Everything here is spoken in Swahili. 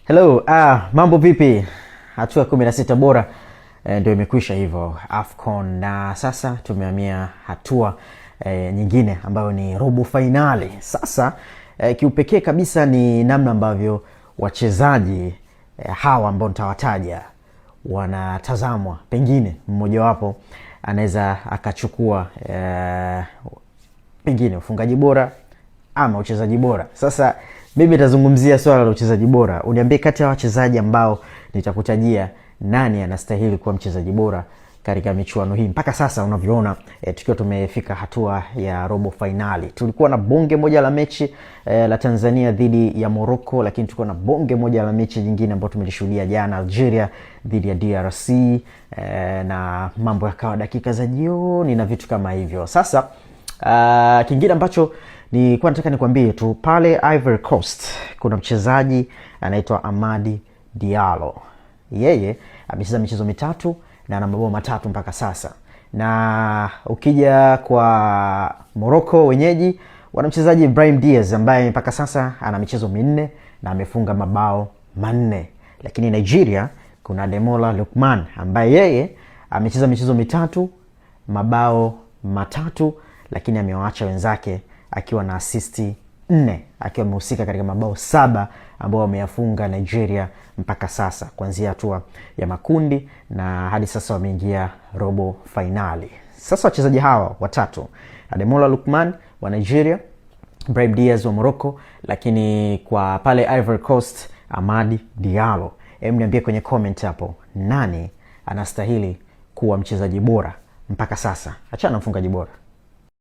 Hello, mambo vipi? Hatua 16 bora ndio imekwisha hivyo AFCON, na sasa tumehamia hatua nyingine ambayo ni robo finali. Sasa kiupekee kabisa ni namna ambavyo wachezaji hawa ambao nitawataja wanatazamwa. Pengine mmojawapo anaweza akachukua pengine ufungaji bora ama uchezaji bora. Sasa mimi nitazungumzia swala la uchezaji bora. Uniambie kati ya wachezaji ambao nitakutajia nani anastahili kuwa mchezaji bora katika michuano hii. Mpaka sasa unavyoona tukiwa tumefika hatua ya robo finali. Tulikuwa na bonge moja la mechi la Tanzania dhidi ya Morocco, lakini tulikuwa na bonge moja la mechi nyingine ambayo tumelishuhudia jana, Algeria dhidi ya DRC, na mambo yakawa dakika za jioni na vitu kama hivyo. Sasa kingine ambacho nilikuwa nataka nikwambie tu, pale Ivory Coast kuna mchezaji anaitwa Amadi Diallo. Yeye amecheza michezo mitatu na ana mabao matatu mpaka sasa. Na ukija kwa Morocco wenyeji, wana mchezaji Brahim Diaz ambaye mpaka sasa ana michezo minne na amefunga mabao manne. Lakini Nigeria kuna Ademola Lookman ambaye yeye amecheza michezo mitatu, mabao matatu, lakini amewaacha wenzake akiwa na asisti 4, akiwa amehusika katika mabao 7 ambao wameyafunga Nigeria mpaka sasa, kuanzia hatua ya makundi na hadi sasa wameingia robo finali. Sasa wachezaji hawa watatu, Ademola Lookman wa Nigeria, Brahim Diaz wa Morocco, lakini kwa pale Ivory Coast Amadi Diallo. Niambie kwenye comment hapo, nani anastahili kuwa mchezaji bora mpaka sasa? Achana mfungaji bora.